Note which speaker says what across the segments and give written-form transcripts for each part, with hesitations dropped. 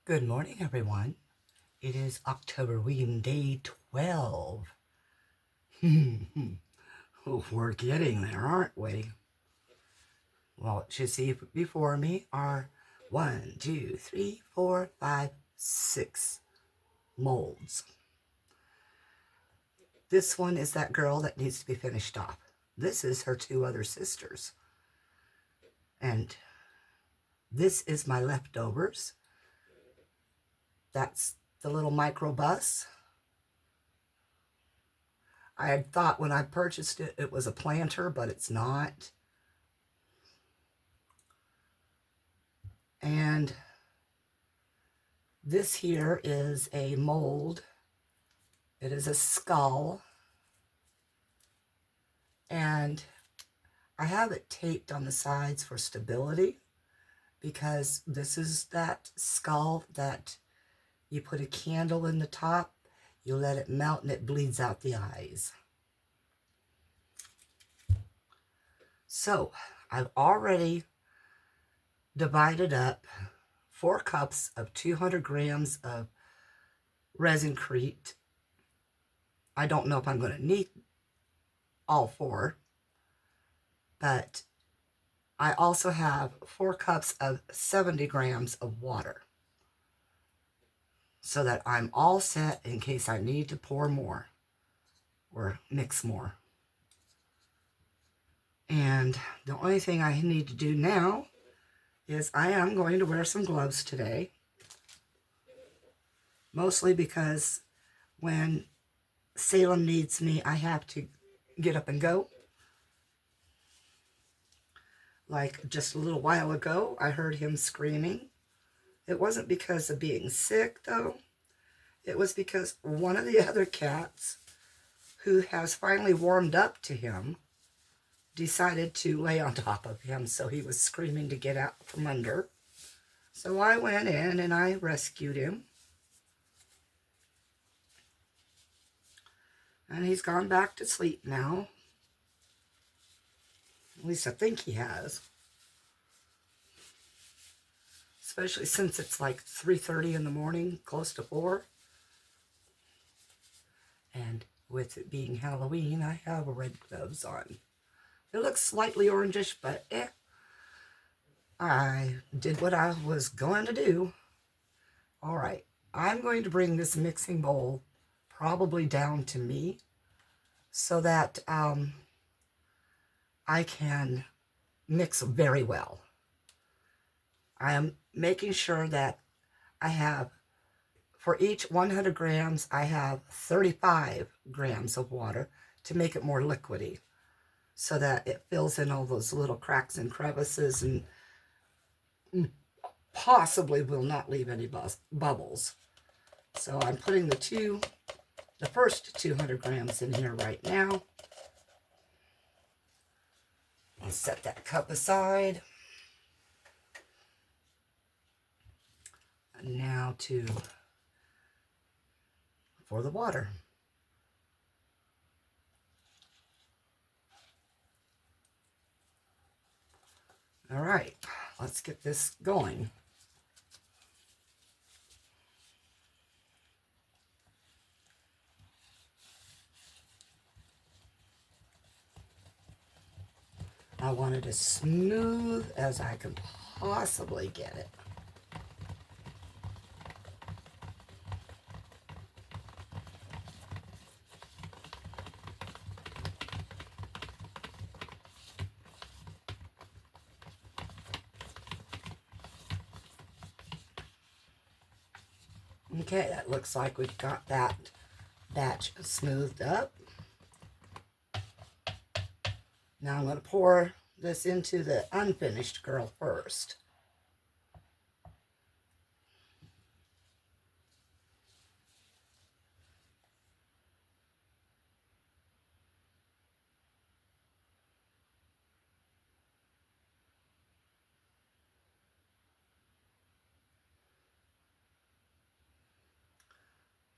Speaker 1: Good morning, everyone. It is Octoberween day 12. We're getting there, aren't we? Well, what you see before me are 1, 2, 3, 4, 5, 6 molds. This one is that girl that needs to be finished off. This is her two other sisters. And this is my leftovers. That's the little microbus. I had thought when I purchased it, it was a planter, but it's not. And this here is a mold. It is a skull. And I have it taped on the sides for stability because this is that skull that you put a candle in the top, you let it melt, and it bleeds out the eyes. So I've already divided up 4 cups of 200 grams of resincrete. I don't know if I'm going to need all 4, but I also have 4 cups of 70 grams of water so that I'm all set in case I need to pour more or mix more. And the only thing I need to do now is I am going to wear some gloves today, mostly because when Salem needs me, I have to get up and go. Like just a little while ago, I heard him screaming. It wasn't because of being sick, though. It was because one of the other cats, who has finally warmed up to him, decided to lay on top of him, so he was screaming to get out from under. So I went in and I rescued him. And he's gone back to sleep now. At least I think he has. Especially since it's like 3:30 in the morning, close to 4. And with it being Halloween, I have red gloves on. It looks slightly orangish, but I did what I was going to do. All right, I'm going to bring this mixing bowl probably down to me so that I can mix very well. I am making sure that I have, for each 100 grams, I have 35 grams of water to make it more liquidy so that it fills in all those little cracks and crevices and possibly will not leave any bubbles. So I'm putting the first 200 grams in here right now. I'll set that cup aside. And now for the water. All right, let's get this going. I want it as smooth as I can possibly get it. Okay, that looks like we've got that batch smoothed up. Now I'm going to pour this into the unfinished girl first.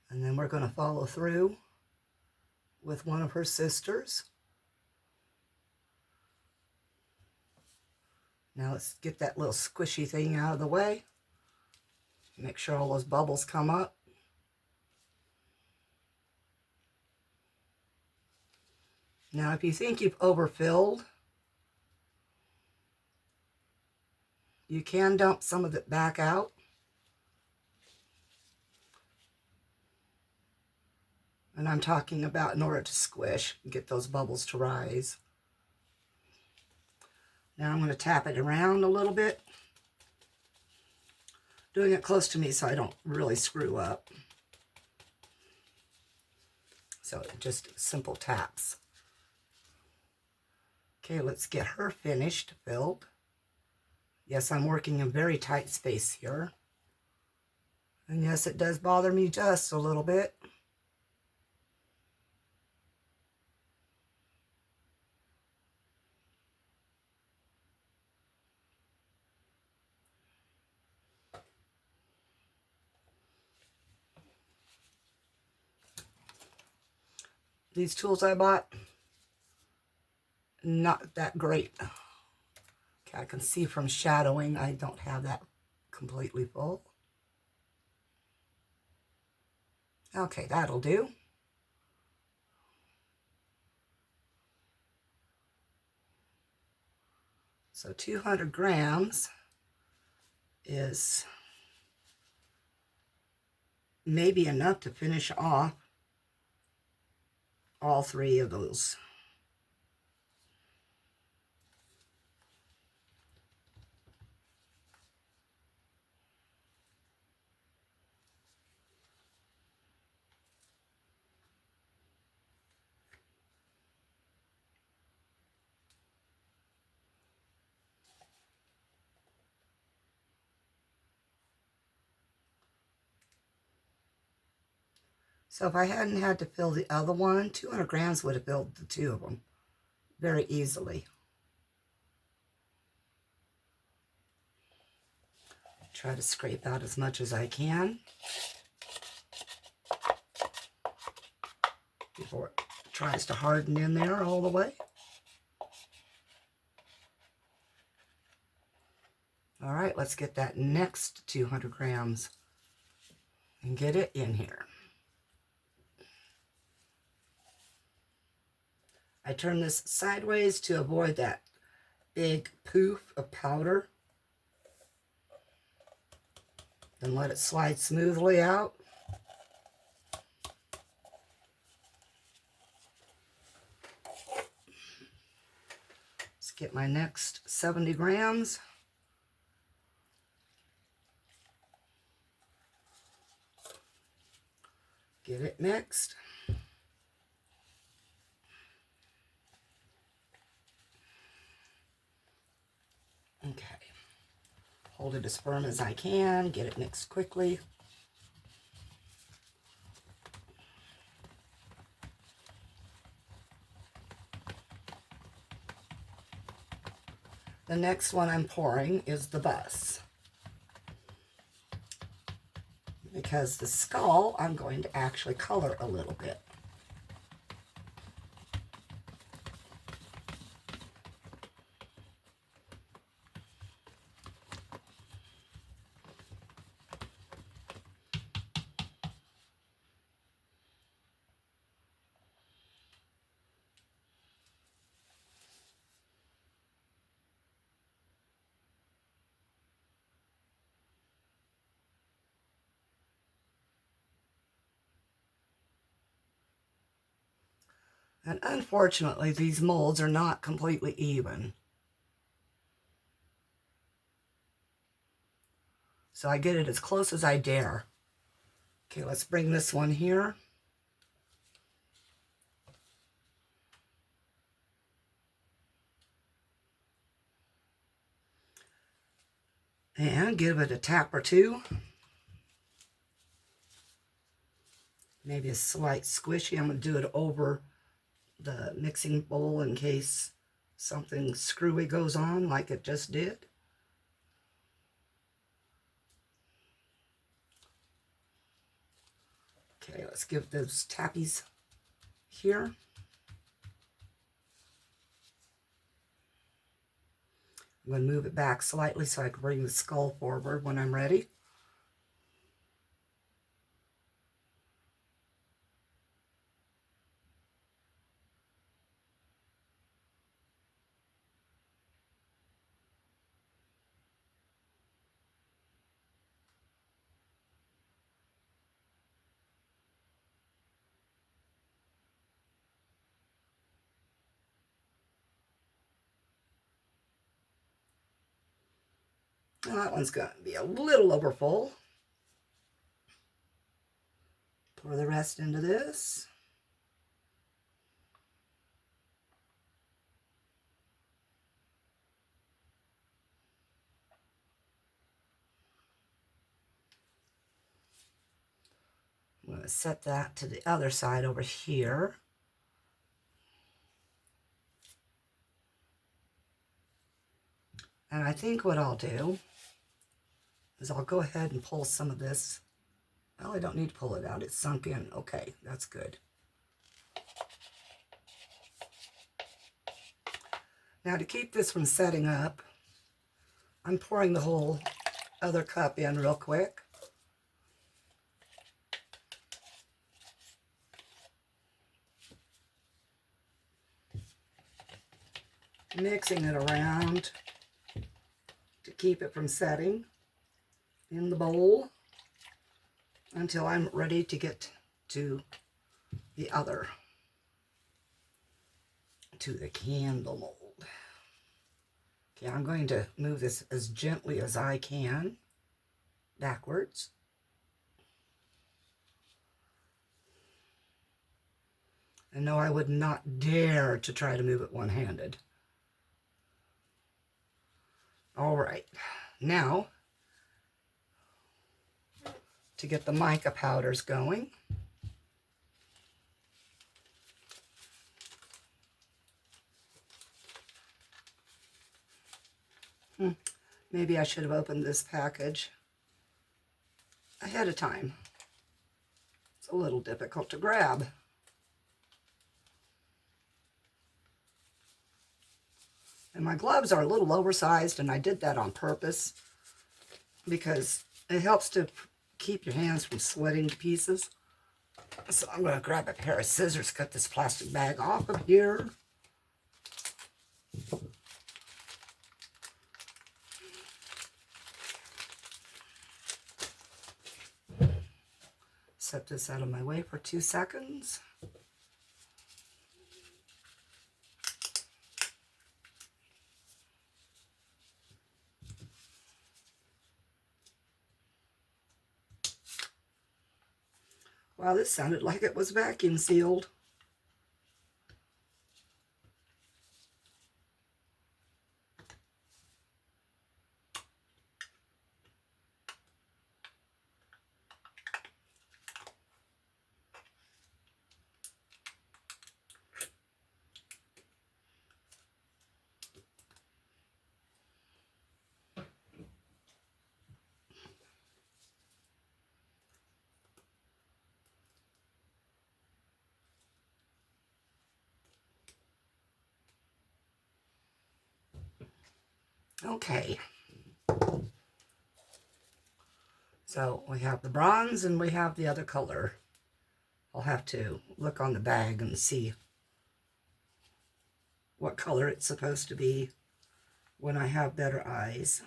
Speaker 1: And then we're going to follow through with one of her sisters. Now let's get that little squishy thing out of the way. Make sure all those bubbles come up. Now, if you think you've overfilled, you can dump some of it back out. And I'm talking about in order to squish and get those bubbles to rise. Now I'm going to tap it around a little bit. Doing it close to me so I don't really screw up. So just simple taps. Okay, let's get her finished, filled. Yes, I'm working in very tight space here. And yes, it does bother me just a little bit. These tools I bought, not that great. Okay, I can see from shadowing I don't have that completely full. Okay, that'll do. So 200 grams is maybe enough to finish off all three of those. So if I hadn't had to fill the other one, 200 grams would have filled the two of them very easily. Try to scrape out as much as I can before it tries to harden in there all the way. All right, let's get that next 200 grams and get it in here. I turn this sideways to avoid that big poof of powder. Then let it slide smoothly out. Let's get my next 70 grams. Get it mixed. Okay. Hold it as firm as I can. Get it mixed quickly. The next one I'm pouring is the bus. Because the skull, I'm going to actually color a little bit. And unfortunately, these molds are not completely even. So I get it as close as I dare. Okay, let's bring this one here. And give it a tap or two. Maybe a slight squishy. I'm going to do it over the mixing bowl in case something screwy goes on like it just did. Okay, let's give those tappies here. I'm going to move it back slightly so I can bring the skull forward when I'm ready. Well, that one's going to be a little over full. Pour the rest into this. I'm going to set that to the other side over here. And I think what I'll do is I'll go ahead and pull some of this. Well, I don't need to pull it out. It's sunk in. Okay, that's good. Now to keep this from setting up, I'm pouring the whole other cup in real quick. Mixing it around to keep it from setting in the bowl until I'm ready to get to the other, to the candle mold. Okay, I'm going to move this as gently as I can backwards. And no, I would not dare to try to move it one-handed. All right, now to get the mica powders going. Maybe I should have opened this package ahead of time. It's a little difficult to grab. And my gloves are a little oversized, and I did that on purpose because it helps to keep your hands from sweating to pieces. So I'm going to grab a pair of scissors, cut this plastic bag off of here. Set this out of my way for 2 seconds. Wow, this sounded like it was vacuum sealed. Okay, so we have the bronze and we have the other color. I'll have to look on the bag and see what color it's supposed to be when I have better eyes.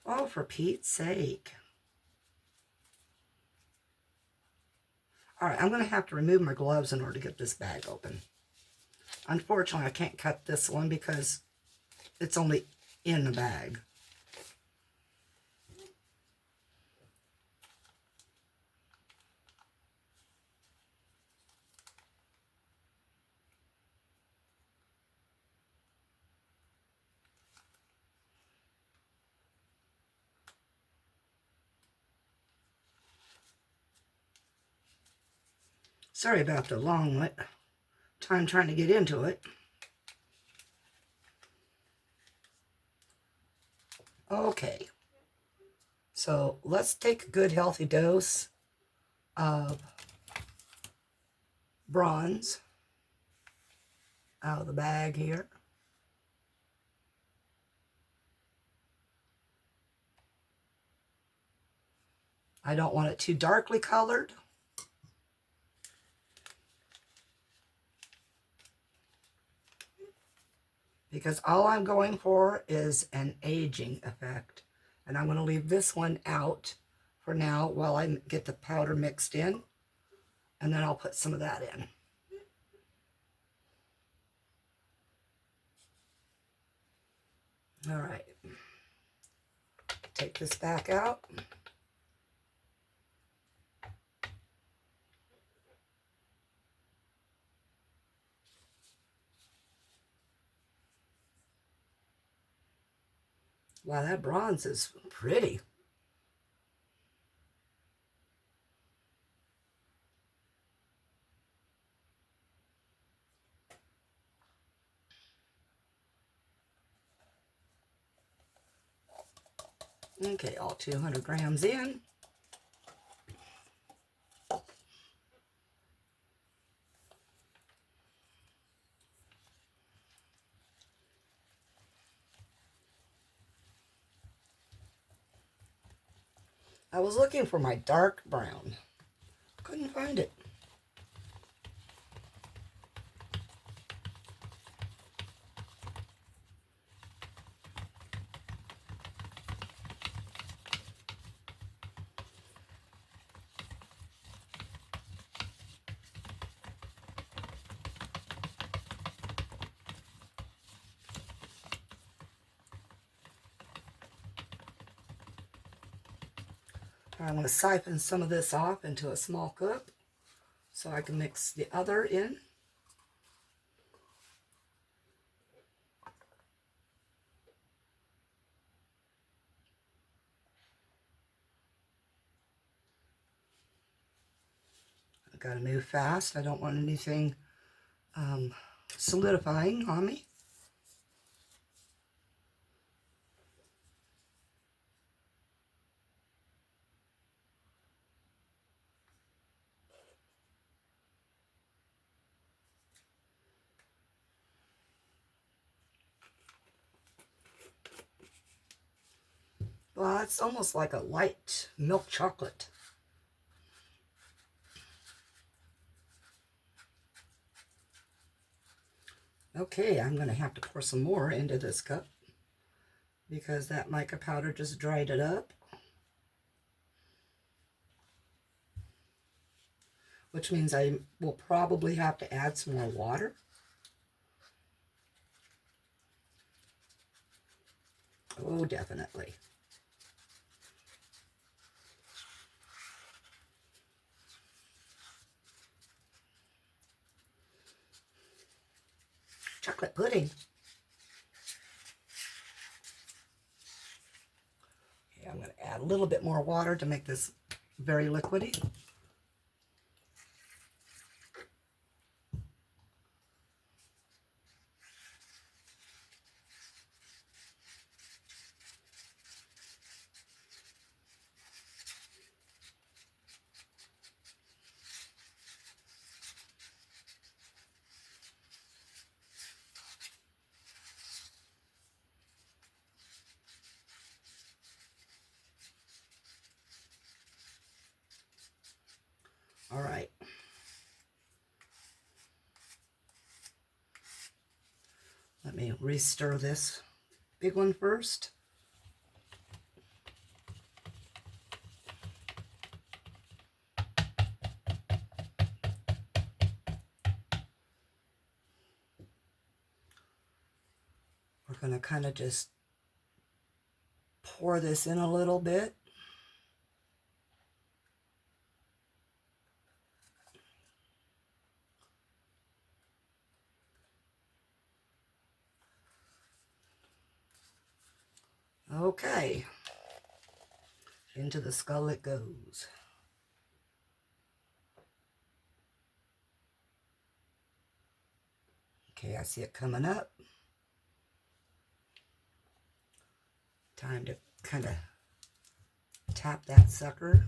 Speaker 1: Oh, for Pete's sake. All right, I'm going to have to remove my gloves in order to get this bag open. Unfortunately, I can't cut this one because it's only in the bag. Sorry about the long time trying to get into it. Okay, so let's take a good healthy dose of bronze out of the bag here. I don't want it too darkly colored. because all I'm going for is an aging effect. And I'm going to leave this one out for now while I get the powder mixed in, and then I'll put some of that in. All right, take this back out. Wow, that bronze is pretty. Okay, all 200 grams in. I was looking for my dark brown. Couldn't find it. I'm going to siphon some of this off into a small cup so I can mix the other in. I've got to move fast. I don't want anything solidifying on me. Well, it's almost like a light milk chocolate. Okay, I'm going to have to pour some more into this cup because that mica powder just dried it up. Which means I will probably have to add some more water. Oh, definitely. Chocolate pudding. Okay, I'm going to add a little bit more water to make this very liquidy. All right. Let me re-stir this big one first. We're going to kind of just pour this in a little bit. Okay. Into the skull it goes. Okay, I see it coming up. Time to kind of tap that sucker.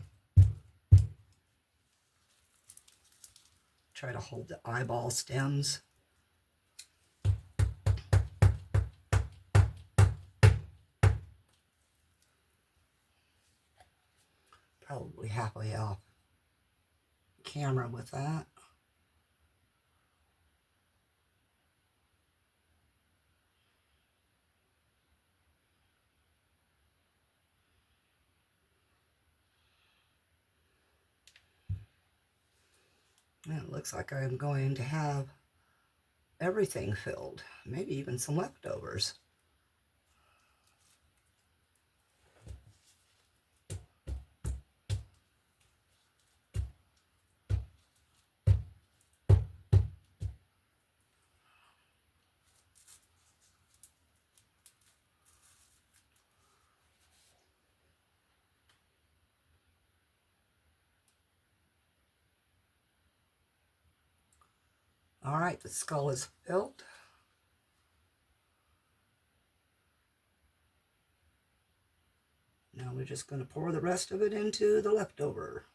Speaker 1: Try to hold the eyeball stems. Probably halfway off camera with that. And it looks like I'm going to have everything filled, maybe even some leftovers. All right, the skull is filled. Now we're just going to pour the rest of it into the leftover.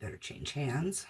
Speaker 1: Better change hands.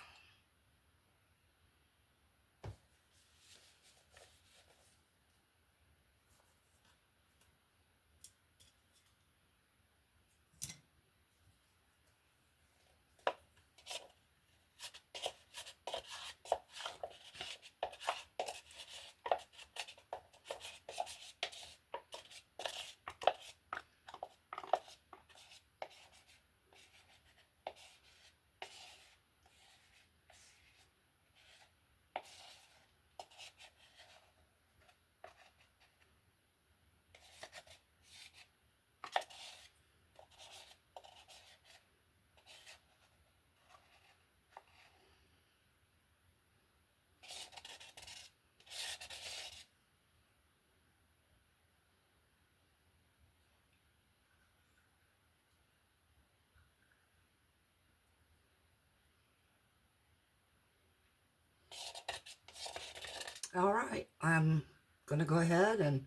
Speaker 1: All right, I'm going to go ahead and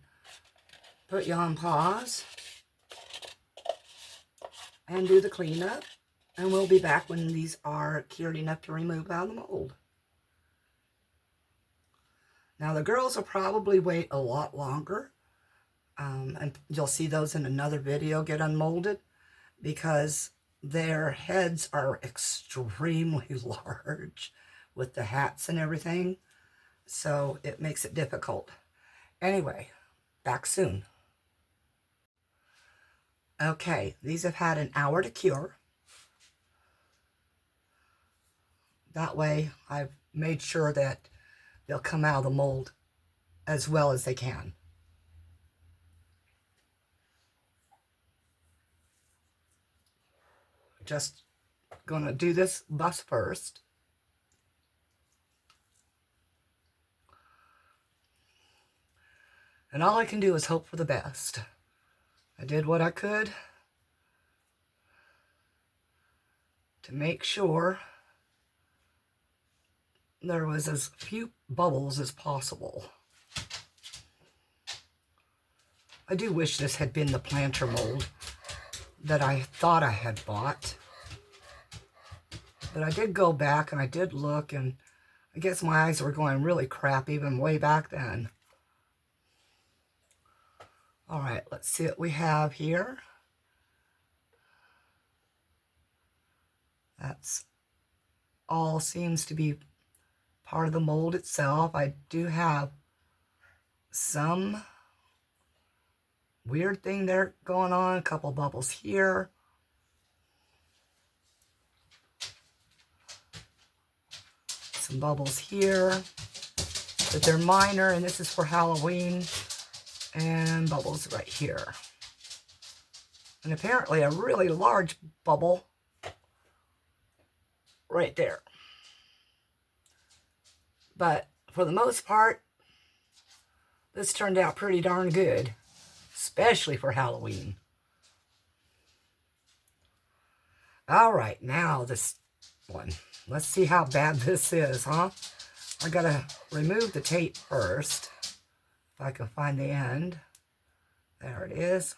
Speaker 1: put you on pause and do the cleanup. And we'll be back when these are cured enough to remove out of the mold. Now the girls will probably wait a lot longer. And you'll see those in another video get unmolded because their heads are extremely large with the hats and everything. So it makes it difficult. Anyway, back soon. Okay, these have had an hour to cure. That way I've made sure that they'll come out of the mold as well as they can. Just gonna do this bust first. And all I can do is hope for the best. I did what I could to make sure there was as few bubbles as possible. I do wish this had been the planter mold that I thought I had bought. But I did go back and I did look, and I guess my eyes were going really crap even way back then. All right, let's see what we have here. That's all seems to be part of the mold itself. I do have some weird thing there going on, a couple bubbles here. Some bubbles here, but they're minor, and this is for Halloween, and bubbles right here. And apparently a really large bubble right there. But for the most part, this turned out pretty darn good, especially for Halloween. All right, now this one. Let's see how bad this is, huh? I gotta remove the tape first, if I can find the end. There it is.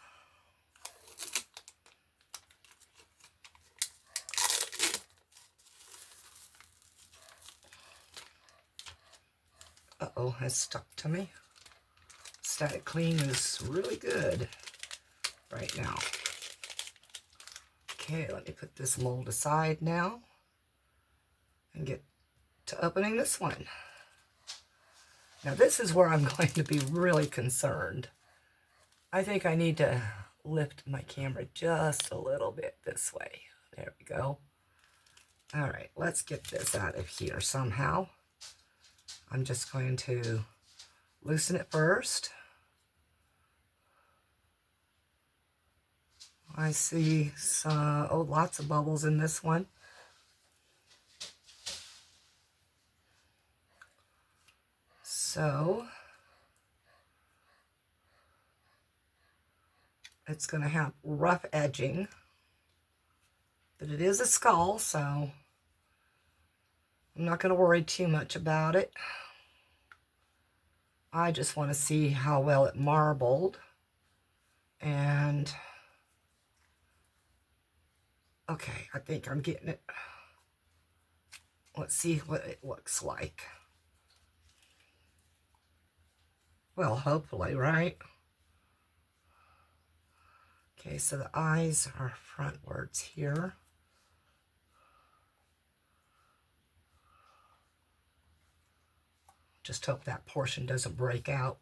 Speaker 1: Uh-oh, it's stuck to me. Static Clean is really good right now. Okay, let me put this mold aside now and get to opening this one. Now this is where I'm going to be really concerned. I think I need to lift my camera just a little bit this way. There we go. All right, let's get this out of here somehow. I'm just going to loosen it first. I see some, oh, lots of bubbles in this one. So it's going to have rough edging, but it is a skull, so I'm not going to worry too much about it. I just want to see how well it marbled. And okay, I think I'm getting it. Let's see what it looks like. Well, hopefully, right? Okay, so the eyes are frontwards here. Just hope that portion doesn't break out.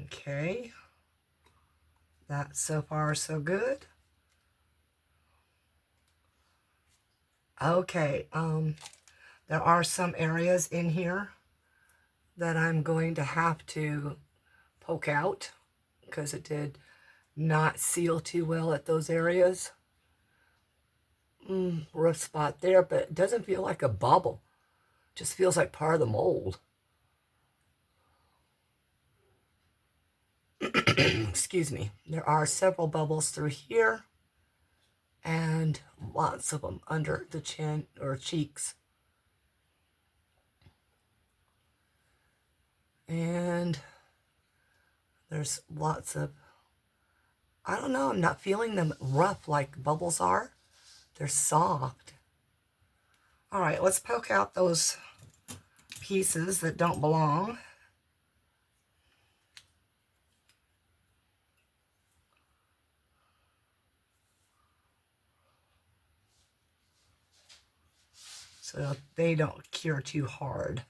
Speaker 1: Okay, that's so far so good. Okay, there are some areas in here that I'm going to have to poke out because it did not seal too well at those areas. Rough spot there, but it doesn't feel like a bubble. It just feels like part of the mold. Excuse me. There are several bubbles through here and lots of them under the chin or cheeks. And there's lots of, I don't know, I'm not feeling them rough like bubbles are. They're soft. All right, let's poke out those pieces that don't belong. So they don't cure too hard.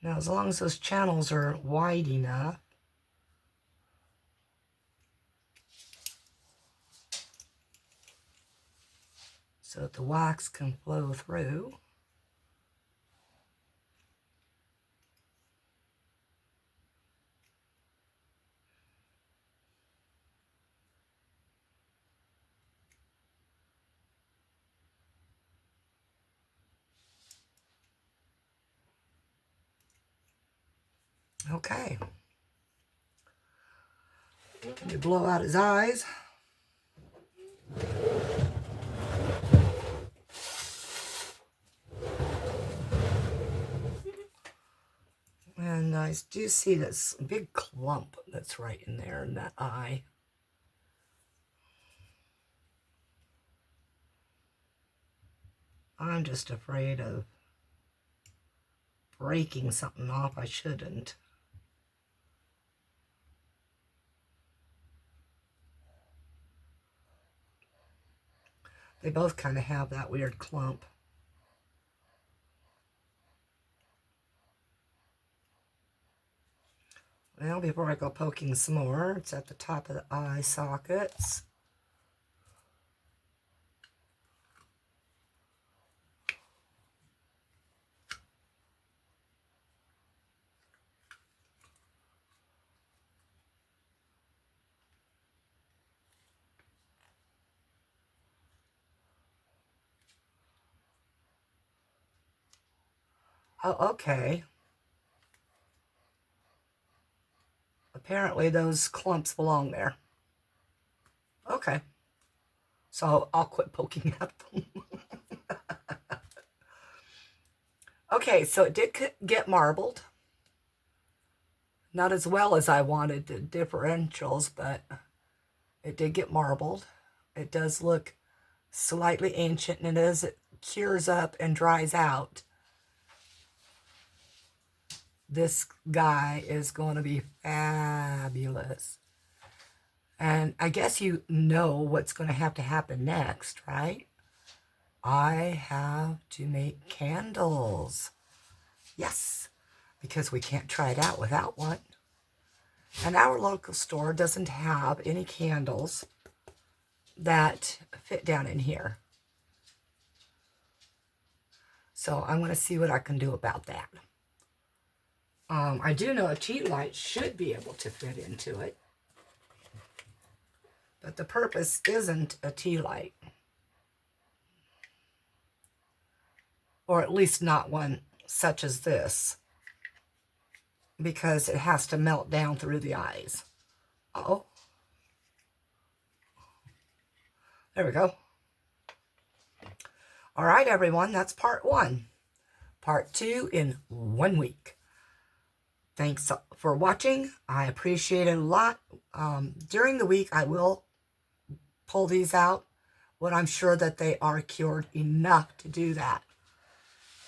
Speaker 1: Now, as long as those channels are wide enough, so that the wax can flow through. Okay. Let me blow out his eyes. And I do see this big clump that's right in there in that eye. I'm just afraid of breaking something off I shouldn't. They both kind of have that weird clump. Well, before I go poking some more, it's at the top of the eye sockets. Oh, okay. Apparently those clumps belong there. Okay. So I'll quit poking at them. Okay, so it did get marbled. Not as well as I wanted the differentials, but it did get marbled. It does look slightly ancient, and as it cures up and dries out, this guy is going to be fabulous. And I guess you know what's going to happen next, right? I have to make candles. Yes, because we can't try it out without one. And our local store doesn't have any candles that fit down in here. So I'm going to see what I can do about that. I do know a tea light should be able to fit into it. But the purpose isn't a tea light. Or at least not one such as this. Because it has to melt down through the eyes. Uh-oh. There we go. All right, everyone, that's part 1. Part 2 in 1 week. Thanks for watching. I appreciate it a lot. During the week, I will pull these out when I'm sure that they are cured enough to do that.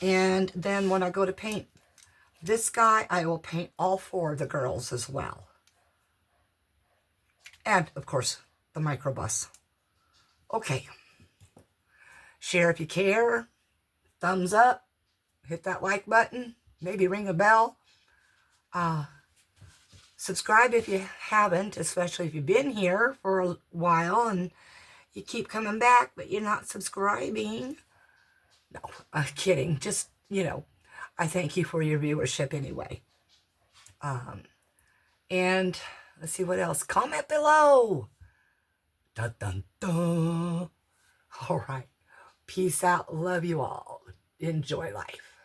Speaker 1: And then when I go to paint this guy, I will paint all 4 of the girls as well. And, of course, the microbus. Okay. Share if you care. Thumbs up. Hit that like button. Maybe ring a bell. Subscribe if you haven't, especially if you've been here for a while and you keep coming back, but you're not subscribing. No, I'm kidding. Just, I thank you for your viewership anyway. And let's see what else. Comment below. Dun, dun, dun. All right. Peace out. Love you all. Enjoy life.